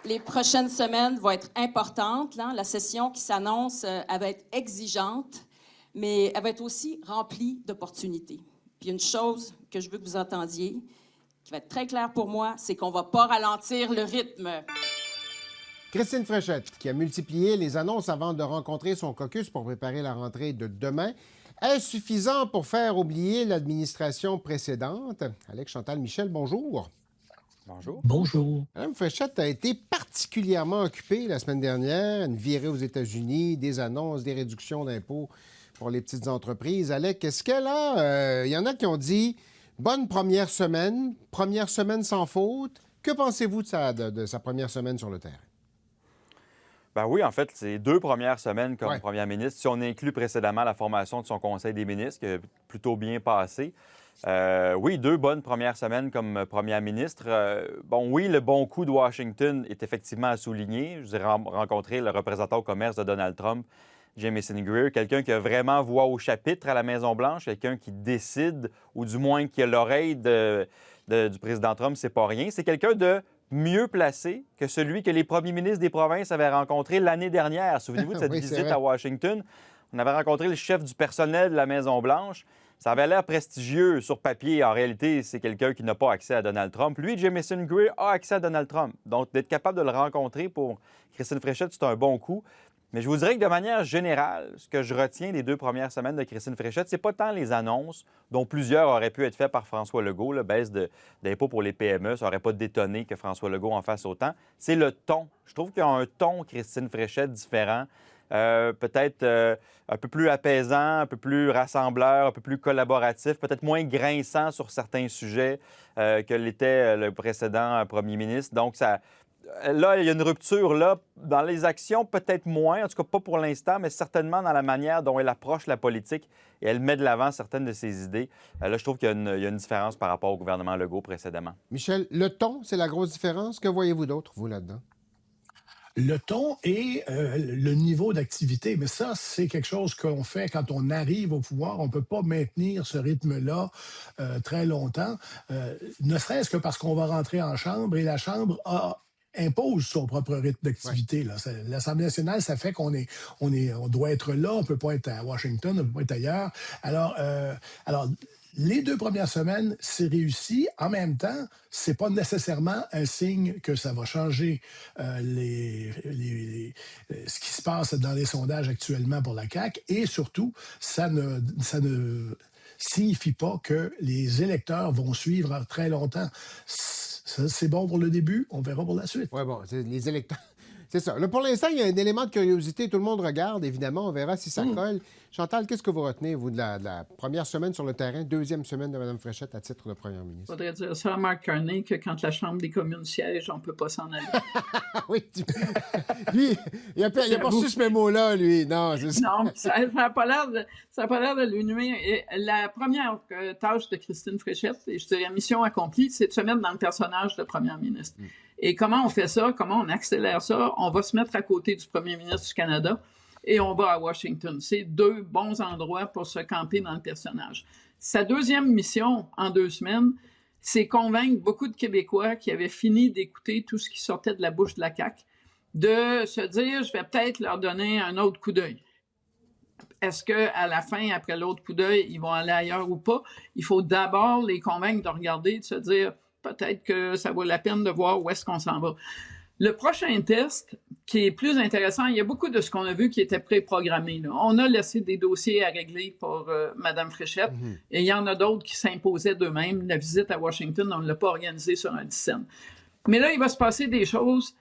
Les prochaines semaines vont être importantes. Là. La session qui s'annonce, elle va être exigeante, mais elle va être aussi remplie d'opportunités. Puis une chose que je veux que vous entendiez, qui va être très claire pour moi, c'est qu'on ne va pas ralentir le rythme. Christine Fréchette, qui a multiplié les annonces avant de rencontrer son caucus pour préparer la rentrée de demain, est-ce suffisant pour faire oublier l'administration précédente? Alex Chantal Michel, bonjour. Bonjour. Bonjour. Mme Fréchette a été particulièrement occupée la semaine dernière, une virée aux États-Unis, des annonces, des réductions d'impôts pour les petites entreprises. Alex, est-ce qu'elle a... Il y en a qui ont dit bonne première semaine sans faute. Que pensez-vous de sa première semaine sur le terrain? Ben oui, en fait, c'est 2 premières semaines comme Ouais. première ministre. Si on inclut précédemment la formation de son Conseil des ministres, qui a plutôt bien passé. Oui, 2 bonnes premières semaines comme première ministre. Oui, le bon coup de Washington est effectivement à souligner. Je vous ai rencontré le représentant au commerce de Donald Trump, Jamieson Greer, quelqu'un qui a vraiment voix au chapitre à la Maison-Blanche, quelqu'un qui décide, ou du moins qui a l'oreille du président Trump, c'est pas rien. C'est quelqu'un de mieux placé que celui que les premiers ministres des provinces avaient rencontré l'année dernière. Souvenez-vous de cette Oui, c'est visite vrai. à Washington? On avait rencontré le chef du personnel de la Maison-Blanche. Ça avait l'air prestigieux sur papier. En réalité, c'est quelqu'un qui n'a pas accès à Donald Trump. Lui, Jamieson Greer, a accès à Donald Trump. Donc, d'être capable de le rencontrer pour Christine Fréchette, c'est un bon coup. Mais je vous dirais que de manière générale, ce que je retiens des 2 premières semaines de Christine Fréchette, c'est pas tant les annonces, dont plusieurs auraient pu être faites par François Legault, la baisse d'impôts pour les PME, ça n'aurait pas détonné que François Legault en fasse autant. C'est le ton. Je trouve qu'il y a un ton, Christine Fréchette, différent. Peut-être un peu plus apaisant, un peu plus rassembleur, un peu plus collaboratif, peut-être moins grinçant sur certains sujets que l'était le précédent premier ministre. Donc, là, il y a une rupture là. Dans les actions, peut-être moins, en tout cas pas pour l'instant, mais certainement dans la manière dont elle approche la politique et elle met de l'avant certaines de ses idées. Là, je trouve qu'il y a une différence par rapport au gouvernement Legault précédemment. Michel, le ton, c'est la grosse différence. Que voyez-vous d'autre, vous, là-dedans? Le ton et le niveau d'activité. Mais ça, c'est quelque chose qu'on fait quand on arrive au pouvoir. On ne peut pas maintenir ce rythme-là très longtemps, ne serait-ce que parce qu'on va rentrer en Chambre et la Chambre impose son propre rythme d'activité. Là. L'Assemblée nationale, ça fait qu'on doit être là, on ne peut pas être à Washington, on ne peut pas être ailleurs. Alors, les 2 premières semaines, c'est réussi. En même temps, c'est pas nécessairement un signe que ça va changer ce qui se passe dans les sondages actuellement pour la CAQ. Et surtout, ça ne signifie pas que les électeurs vont suivre très longtemps. Ça, c'est bon pour le début, on verra pour la suite. Oui, bon, c'est les électeurs. C'est ça. Là, pour l'instant, il y a un élément de curiosité. Tout le monde regarde, évidemment. On verra si ça colle. Chantal, qu'est-ce que vous retenez, vous, de la première semaine sur le terrain, 2e semaine de Mme Fréchette à titre de première Il ministre? faudrait dire ça à Mark Carney que quand la Chambre des communes siège, on ne peut pas s'en aller. Ah oui, lui, il n'a pas reçu ce mémo-là, lui. Non, c'est ça. Non, ça n'a pas l'air de lui nuire. Et la première tâche de Christine Fréchette, et je dirais mission accomplie, c'est de se mettre dans le personnage de première ministre. Et comment on fait ça? Comment on accélère ça? On va se mettre à côté du premier ministre du Canada et on va à Washington. C'est 2 bons endroits pour se camper dans le personnage. Sa deuxième mission en 2 semaines, c'est convaincre beaucoup de Québécois qui avaient fini d'écouter tout ce qui sortait de la bouche de la CAQ de se dire, je vais peut-être leur donner un autre coup d'œil. Est-ce qu'à la fin, après l'autre coup d'œil, ils vont aller ailleurs ou pas? Il faut d'abord les convaincre de regarder, de se dire, peut-être que ça vaut la peine de voir où est-ce qu'on s'en va. Le prochain test, qui est plus intéressant, il y a beaucoup de ce qu'on a vu qui était préprogrammé. Là. On a laissé des dossiers à régler pour Mme Fréchette, et il y en a d'autres qui s'imposaient d'eux-mêmes. La visite à Washington, on ne l'a pas organisée sur un dizaine. Mais là, il va se passer des choses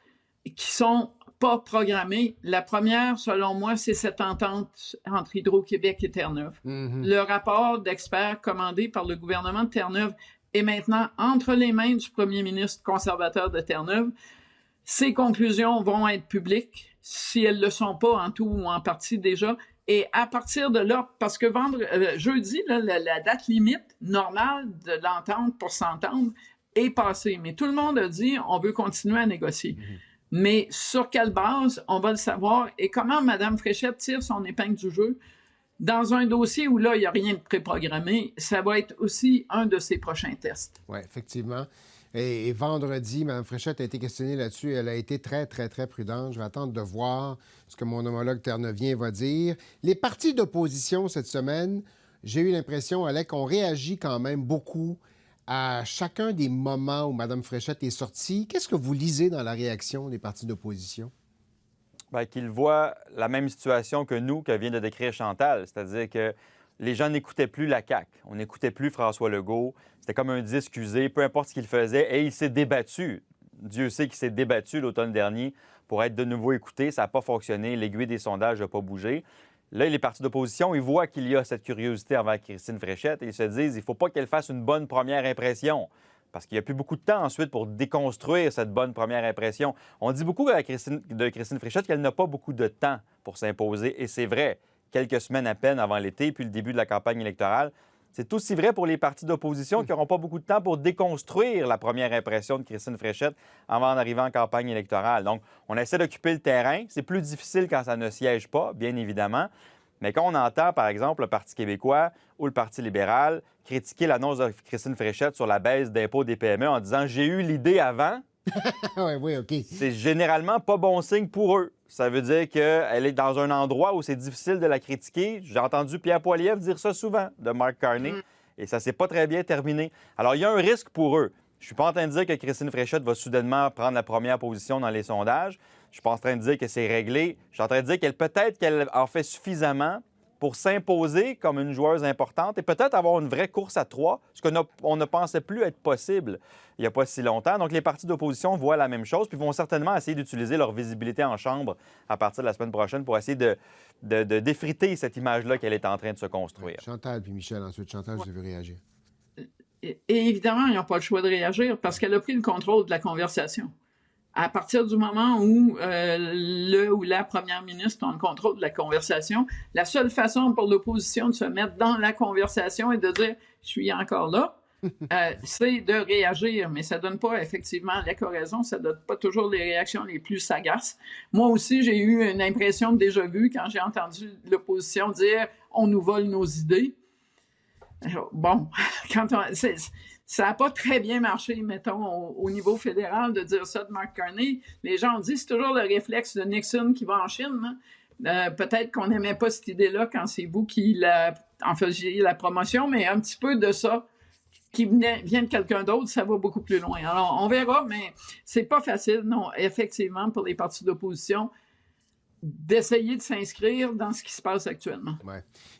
qui sont pas programmées. La première, selon moi, c'est cette entente entre Hydro-Québec et Terre-Neuve. Le rapport d'experts commandé par le gouvernement de Terre-Neuve est maintenant entre les mains du premier ministre conservateur de Terre-Neuve. Ces conclusions vont être publiques, si elles ne le sont pas en tout ou en partie déjà. Et à partir de là, parce que jeudi, là, la date limite normale de l'entente pour s'entendre est passée. Mais tout le monde a dit on veut continuer à négocier. Mais sur quelle base, on va le savoir. Et comment Mme Fréchette tire son épingle du jeu dans un dossier où là, il n'y a rien de préprogrammé, ça va être aussi un de ses prochains tests. Oui, effectivement. Et vendredi, Mme Fréchette a été questionnée là-dessus. Elle a été très, très, très prudente. Je vais attendre de voir ce que mon homologue Terre-Neuvien va dire. Les partis d'opposition cette semaine, j'ai eu l'impression, Alec, qu'on réagit quand même beaucoup à chacun des moments où Mme Fréchette est sortie. Qu'est-ce que vous lisez dans la réaction des partis d'opposition? Bien, qu'ils voient la même situation que nous, que vient de décrire Chantal. C'est-à-dire que les gens n'écoutaient plus la CAQ. On n'écoutait plus François Legault. C'était comme un disque usé, peu importe ce qu'il faisait. Et il s'est débattu. Dieu sait qu'il s'est débattu l'automne dernier pour être de nouveau écouté. Ça n'a pas fonctionné. L'aiguille des sondages n'a pas bougé. Là, les partis d'opposition, ils voient qu'il y a cette curiosité envers Christine Fréchette et ils se disent qu'il ne faut pas qu'elle fasse une bonne première impression. Parce qu'il n'y a plus beaucoup de temps ensuite pour déconstruire cette bonne première impression. On dit beaucoup de Christine Fréchette qu'elle n'a pas beaucoup de temps pour s'imposer. Et c'est vrai, quelques semaines à peine avant l'été, puis le début de la campagne électorale. C'est aussi vrai pour les partis d'opposition qui n'auront pas beaucoup de temps pour déconstruire la première impression de Christine Fréchette avant d'arriver en campagne électorale. Donc, on essaie d'occuper le terrain. C'est plus difficile quand ça ne siège pas, bien évidemment. Mais quand on entend, par exemple, le Parti québécois ou le Parti libéral critiquer l'annonce de Christine Fréchette sur la baisse d'impôts des PME en disant « j'ai eu l'idée avant », oui, OK. c'est généralement pas bon signe pour eux. Ça veut dire qu'elle est dans un endroit où c'est difficile de la critiquer. J'ai entendu Pierre Poilievre dire ça souvent de Mark Carney, et ça s'est pas très bien terminé. Alors, il y a un risque pour eux. Je suis pas en train de dire que Christine Fréchette va soudainement prendre la première position dans les sondages. Je suis pas en train de dire que c'est réglé. Je suis en train de dire qu'elle en fait suffisamment pour s'imposer comme une joueuse importante et peut-être avoir une vraie course à trois, ce qu'on ne pensait plus être possible il n'y a pas si longtemps. Donc, les partis d'opposition voient la même chose puis vont certainement essayer d'utiliser leur visibilité en chambre à partir de la semaine prochaine pour essayer de défriter cette image-là qu'elle est en train de se construire. Chantal puis Michel, ensuite. Chantal, je veux réagir. Et évidemment, ils n'ont pas le choix de réagir parce qu'elle a pris le contrôle de la conversation. À partir du moment où le ou la première ministre ont le contrôle de la conversation, la seule façon pour l'opposition de se mettre dans la conversation et de dire « je suis encore là », c'est de réagir, mais ça donne pas effectivement la coraison, ça donne pas toujours les réactions les plus sagaces. Moi aussi, j'ai eu une impression de déjà-vu quand j'ai entendu l'opposition dire « on nous vole nos idées ». Bon, ça n'a pas très bien marché, mettons, au niveau fédéral de dire ça de Mark Carney. Les gens ont dit c'est toujours le réflexe de Nixon qui va en Chine. Hein? Peut-être qu'on n'aimait pas cette idée-là quand c'est vous qui en faisiez la promotion, mais un petit peu de ça qui vient de quelqu'un d'autre, ça va beaucoup plus loin. Alors, on verra, mais c'est pas facile, non, effectivement, pour les partis d'opposition d'essayer de s'inscrire dans ce qui se passe actuellement. Oui.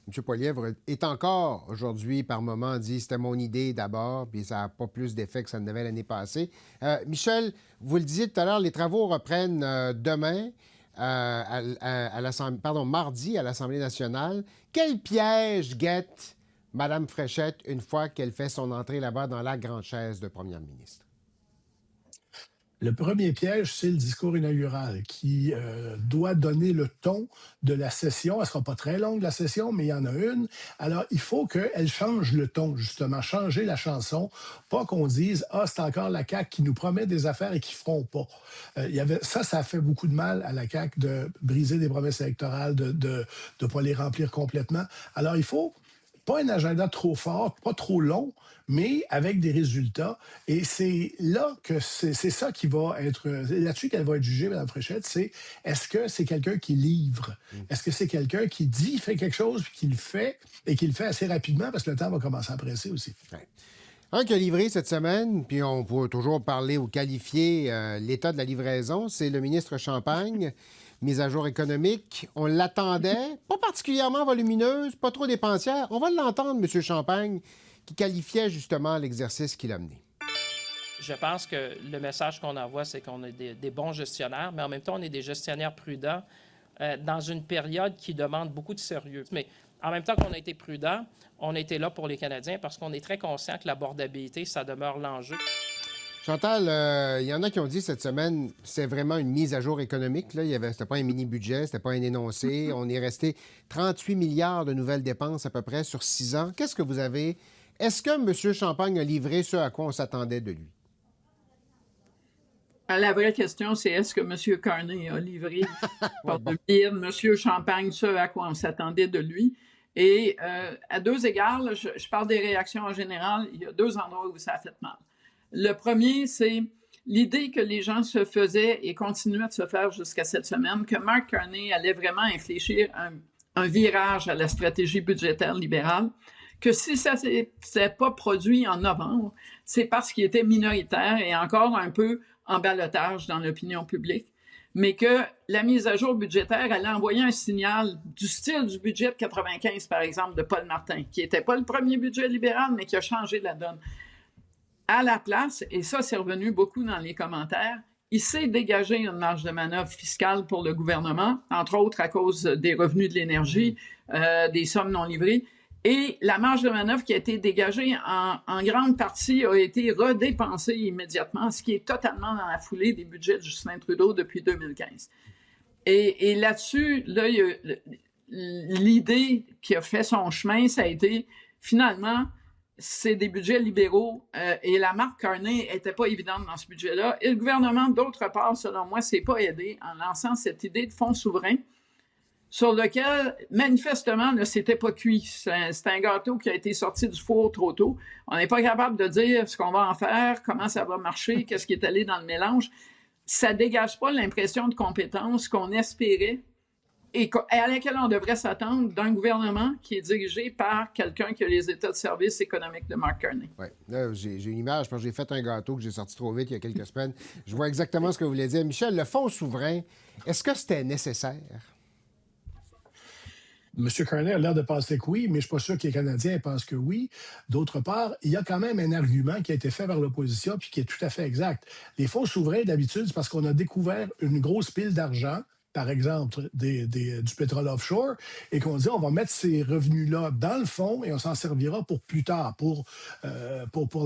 M. Poilievre est encore, aujourd'hui, par moment, dit « c'était mon idée d'abord », puis ça n'a pas plus d'effet que ça ne devait l'année passée. Michel, vous le disiez tout à l'heure, les travaux reprennent demain, mardi, à l'Assemblée nationale. Quel piège guette Mme Fréchette une fois qu'elle fait son entrée là-bas dans la grande chaise de première ministre? Le premier piège, c'est le discours inaugural qui doit donner le ton de la session. Elle ne sera pas très longue, la session, mais il y en a une. Alors, il faut qu'elle change le ton, justement, changer la chanson. Pas qu'on dise « Ah, c'est encore la CAQ qui nous promet des affaires et qui ne feront pas ». Ça a fait beaucoup de mal à la CAQ de briser des promesses électorales, de ne pas les remplir complètement. Alors, il faut pas un agenda trop fort, pas trop long, mais avec des résultats. Et c'est là que c'est ça qui va être... là-dessus qu'elle va être jugée, Mme Fréchette, c'est est-ce que c'est quelqu'un qui livre? Est-ce que c'est quelqu'un qui dit, fait quelque chose, puis qui le fait, et qui le fait assez rapidement, parce que le temps va commencer à presser aussi. Ouais. Un qui a livré cette semaine, puis on peut toujours parler ou qualifier l'état de la livraison, c'est le ministre Champagne. Mise à jour économique, on l'attendait, pas particulièrement volumineuse, pas trop dépensière. On va l'entendre, M. Champagne, qui qualifiait justement l'exercice qu'il a mené. Je pense que le message qu'on envoie, c'est qu'on est des bons gestionnaires, mais en même temps, on est des gestionnaires prudents dans une période qui demande beaucoup de sérieux. Mais en même temps qu'on a été prudents, on a été là pour les Canadiens parce qu'on est très conscient que l'abordabilité, ça demeure l'enjeu. Chantal, il y en a qui ont dit cette semaine, c'est vraiment une mise à jour économique. C'était pas un mini-budget, c'était pas un énoncé. On est resté 38 milliards de nouvelles dépenses à peu près sur 6 ans. Qu'est-ce que vous avez? Est-ce que M. Champagne a livré ce à quoi on s'attendait de lui? La vraie question, c'est est-ce que M. Carney a livré par le biais de M. Champagne ce à quoi on s'attendait de lui? Et à deux égards, je parle des réactions en général, il y a deux endroits où ça a fait mal. Le premier, c'est l'idée que les gens se faisaient et continuaient de se faire jusqu'à cette semaine, que Mark Carney allait vraiment infléchir un virage à la stratégie budgétaire libérale, que si ça ne s'est pas produit en novembre, c'est parce qu'il était minoritaire et encore un peu en ballottage dans l'opinion publique, mais que la mise à jour budgétaire allait envoyer un signal du style du budget de 95, par exemple, de Paul Martin, qui n'était pas le premier budget libéral, mais qui a changé la donne. À la place, et ça, c'est revenu beaucoup dans les commentaires, il s'est dégagé une marge de manœuvre fiscale pour le gouvernement, entre autres à cause des revenus de l'énergie, des sommes non livrées. Et la marge de manœuvre qui a été dégagée en grande partie a été redépensée immédiatement, ce qui est totalement dans la foulée des budgets de Justin Trudeau depuis 2015. Et là-dessus, là, l'idée qui a fait son chemin, ça a été finalement, c'est des budgets libéraux et la marque Carney n'était pas évidente dans ce budget-là. Et le gouvernement, d'autre part, selon moi, s'est pas aidé en lançant cette idée de fonds souverain sur lequel, manifestement, ne s'était pas cuit. C'est un gâteau qui a été sorti du four trop tôt. On n'est pas capable de dire ce qu'on va en faire, comment ça va marcher, qu'est-ce qui est allé dans le mélange. Ça ne dégage pas l'impression de compétence qu'on espérait et à laquelle on devrait s'attendre d'un gouvernement qui est dirigé par quelqu'un qui a les états de service économique de Mark Carney. Oui, là, j'ai une image, parce que j'ai fait un gâteau que j'ai sorti trop vite il y a quelques semaines. Je vois exactement ce que vous voulez dire. Michel, le fonds souverain, est-ce que c'était nécessaire? M. Carney a l'air de penser que oui, mais je ne suis pas sûr que les Canadiens pensent que oui. D'autre part, il y a quand même un argument qui a été fait par l'opposition puis qui est tout à fait exact. Les fonds souverains, d'habitude, c'est parce qu'on a découvert une grosse pile d'argent, par exemple du pétrole offshore, et qu'on dit on va mettre ces revenus-là dans le fonds et on s'en servira pour plus tard, pour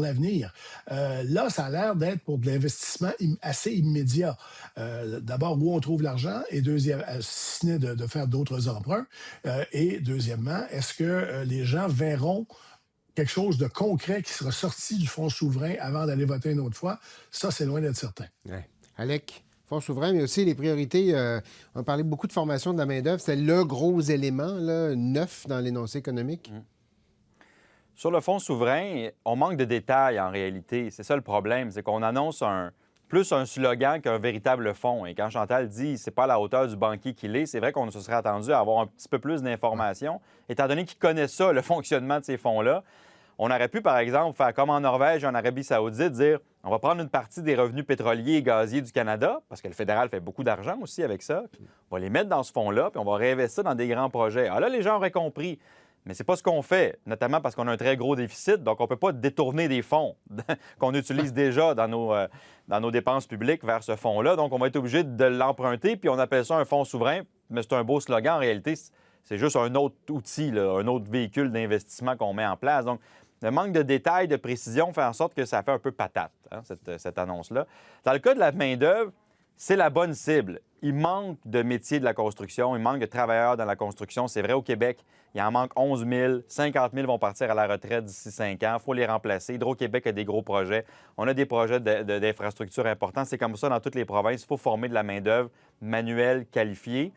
l'avenir. Là, ça a l'air d'être pour de l'investissement assez immédiat. D'abord, où on trouve l'argent, et deuxième, si ce n'est de faire d'autres emprunts. Et deuxièmement, est-ce que les gens verront quelque chose de concret qui sera sorti du fonds souverain avant d'aller voter une autre fois? Ça, c'est loin d'être certain. Ouais. Alec? Fonds souverain, mais aussi les priorités. On parlait beaucoup de formation de la main-d'œuvre. C'était le gros élément là, neuf dans l'énoncé économique. Sur le fonds souverain, on manque de détails en réalité. C'est ça le problème, c'est qu'on annonce plus un slogan qu'un véritable fonds. Et quand Chantal dit c'est pas à la hauteur du banquier qu'il est, c'est vrai qu'on se serait attendu à avoir un petit peu plus d'informations, étant donné qu'il connaît ça, le fonctionnement de ces fonds-là. On aurait pu, par exemple, faire comme en Norvège et en Arabie saoudite, dire on va prendre une partie des revenus pétroliers et gaziers du Canada, parce que le fédéral fait beaucoup d'argent aussi avec ça. On va les mettre dans ce fonds-là, puis on va réinvestir dans des grands projets. Alors là, les gens auraient compris. Mais c'est pas ce qu'on fait, notamment parce qu'on a un très gros déficit, donc on ne peut pas détourner des fonds qu'on utilise déjà dans nos dépenses publiques vers ce fonds-là. Donc, on va être obligé de l'emprunter, puis on appelle ça un fonds souverain, mais c'est un beau slogan. En réalité, c'est juste un autre outil, là, un autre véhicule d'investissement qu'on met en place. Donc, le manque de détails, de précision fait en sorte que ça fait un peu patate, hein, cette annonce-là. Dans le cas de la main-d'œuvre, c'est la bonne cible. Il manque de métiers de la construction, il manque de travailleurs dans la construction. C'est vrai au Québec, il en manque 11 000, 50 000 vont partir à la retraite d'ici 5 ans. Il faut les remplacer. Hydro-Québec a des gros projets. On a des projets d'infrastructures importants. C'est comme ça dans toutes les provinces. Il faut former de la main-d'œuvre manuelle, qualifiée.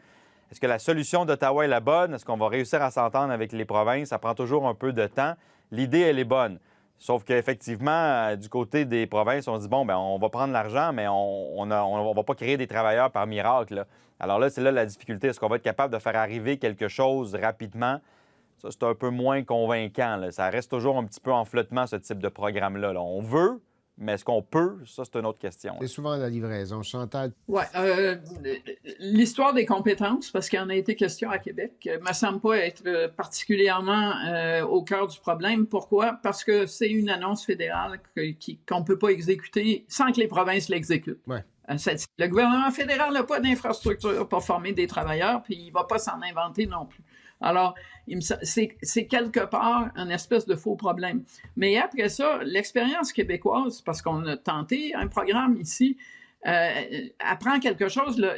Est-ce que la solution d'Ottawa est la bonne? Est-ce qu'on va réussir à s'entendre avec les provinces? Ça prend toujours un peu de temps. L'idée, elle est bonne. Sauf qu'effectivement, du côté des provinces, on dit, bon, bien, on va prendre l'argent, mais on ne va pas créer des travailleurs par miracle, là. Alors là, c'est là la difficulté. Est-ce qu'on va être capable de faire arriver quelque chose rapidement? Ça, c'est un peu moins convaincant, là. Ça reste toujours un petit peu en flottement, ce type de programme-là, là. On veut, mais est-ce qu'on peut? Ça, c'est une autre question. C'est souvent la livraison. Chantal? Oui. L'histoire des compétences, parce qu'il en a été question à Québec, me semble pas être particulièrement au cœur du problème. Pourquoi? Parce que c'est une annonce fédérale qu'on ne peut pas exécuter sans que les provinces l'exécutent. Ouais. Le gouvernement fédéral n'a pas d'infrastructure pour former des travailleurs, puis il ne va pas s'en inventer non plus. Alors, c'est quelque part un espèce de faux problème. Mais après ça, l'expérience québécoise, parce qu'on a tenté un programme ici, apprend quelque chose. Là,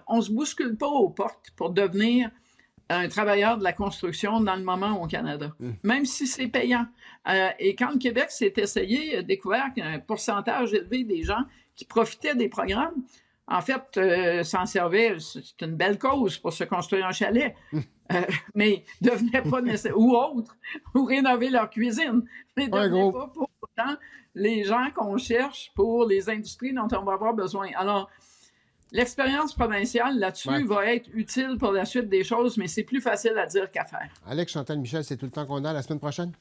on ne se bouscule pas aux portes pour devenir un travailleur de la construction dans le moment au Canada, même si c'est payant. Et quand le Québec s'est essayé, a découvert qu'un pourcentage élevé des gens qui profitaient des programmes, en fait, s'en servaient, c'est une belle cause pour se construire un chalet, mais ne devenaient pas nécessaires, ou autre, ou rénover leur cuisine, mais ne devenaient pas pour temps les gens qu'on cherche pour les industries dont on va avoir besoin. Alors, l'expérience provinciale là-dessus va être utile pour la suite des choses, mais c'est plus facile à dire qu'à faire. Alex, Chantal, Michel, c'est tout le temps qu'on a. La semaine prochaine?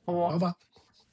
Au revoir. Au revoir.